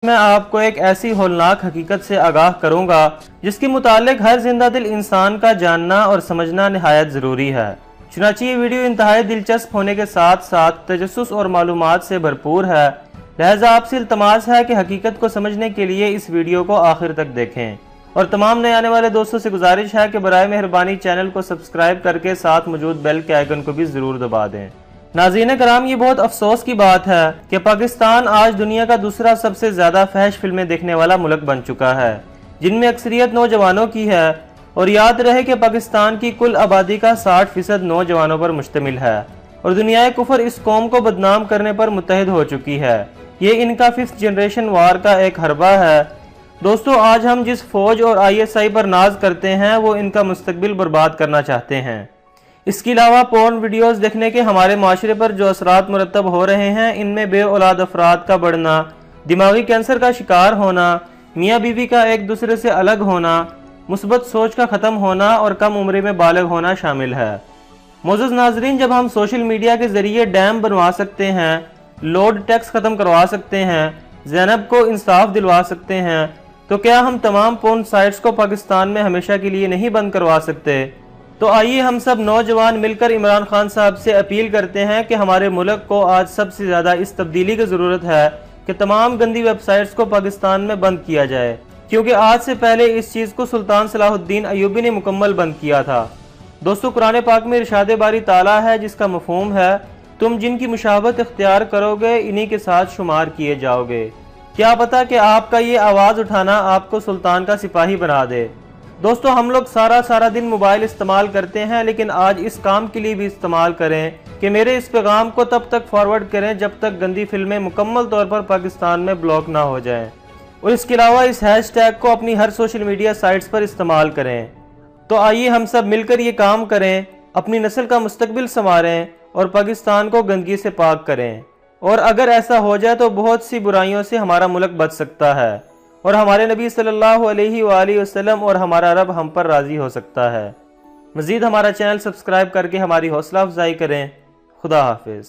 मैं आपको एक ऐसी होलनाक हकीकत से आगाह करूंगा जिसके मुतालिक हर जिंदा दिल इंसान का जानना और समझना निहायत ज़रूरी है। चुनांचे ये वीडियो इंतहाई दिलचस्प होने के साथ साथ तजस्सुस और मालूमात से भरपूर है, लिहाजा आपसे इल्तमास है कि हकीकत को समझने के लिए इस वीडियो को आखिर तक देखें। और तमाम नए आने वाले दोस्तों से गुजारिश है कि बराए मेहरबानी चैनल को सब्सक्राइब करके साथ मौजूद बेल के आइकन को भी ज़रूर दबा दें। नाज़रीन कराम, ये बहुत अफसोस की बात है कि पाकिस्तान आज दुनिया का दूसरा सबसे ज़्यादा फहश फिल्में देखने वाला मुल्क बन चुका है, जिनमें अक्सरियत नौजवानों की है। और याद रहे कि पाकिस्तान की कुल आबादी का 60% नौजवानों पर मुश्तमिल है और दुनियाए कुफर इस कौम को बदनाम करने पर मुत्तहिद हो चुकी है। ये इनका 5th जनरेशन वार का एक हरबा है। दोस्तों, आज हम जिस फौज और ISI पर नाज करते हैं वो इनका मुस्तकबिल बर्बाद करना चाहते हैं। इसके अलावा पोर्न वीडियोस देखने के हमारे माशरे पर जो असरात मुरतब हो रहे हैं, इनमें बे औलाद अफराद का बढ़ना, दिमागी कैंसर का शिकार होना, मियाँ बीवी का एक दूसरे से अलग होना, मुस्बत सोच का ख़त्म होना और कम उम्र में बालिग होना शामिल है। मोअज़्ज़ज़ नाज़रीन, जब हम सोशल मीडिया के ज़रिए डैम बनवा सकते हैं, लोड टैक्स ख़त्म करवा सकते हैं, ज़ैनब को इंसाफ दिलवा सकते हैं, तो क्या हम तमाम पोर्न साइट्स को पाकिस्तान में हमेशा के लिए नहीं बंद करवा सकते? तो आइए हम सब नौजवान मिलकर इमरान खान साहब से अपील करते हैं कि हमारे मुल्क को आज सबसे ज़्यादा इस तब्दीली की ज़रूरत है कि तमाम गंदी वेबसाइट्स को पाकिस्तान में बंद किया जाए, क्योंकि आज से पहले इस चीज़ को सुल्तान सलाहुद्दीन अय्यूबी ने मुकम्मल बंद किया था। दोस्तों, कुरान पाक में इरशाद बारी ताला है जिसका मफहूम है, तुम जिनकी मुशाबत इख्तियार करोगे इन्हीं के साथ शुमार किए जाओगे। क्या पता कि आपका ये आवाज़ उठाना आपको सुल्तान का सिपाही बना दे। दोस्तों, हम लोग सारा दिन मोबाइल इस्तेमाल करते हैं, लेकिन आज इस काम के लिए भी इस्तेमाल करें कि मेरे इस पैगाम को तब तक फॉरवर्ड करें जब तक गंदी फिल्में मुकम्मल तौर पर पाकिस्तान में ब्लॉक ना हो जाएं। और इसके अलावा इस हैशटैग को अपनी हर सोशल मीडिया साइट्स पर इस्तेमाल करें। तो आइए हम सब मिलकर ये काम करें, अपनी नस्ल का मुस्तकबिल संवारें और पाकिस्तान को गंदगी से पाक करें। और अगर ऐसा हो जाए तो बहुत सी बुराइयों से हमारा मुल्क बच सकता है और हमारे नबी सल्लल्लाहु अलैहि वसल्लम और हमारा रब हम पर राज़ी हो सकता है। मज़ीद हमारा चैनल सब्सक्राइब करके हमारी हौसला अफजाई करें। खुदा हाफिज़।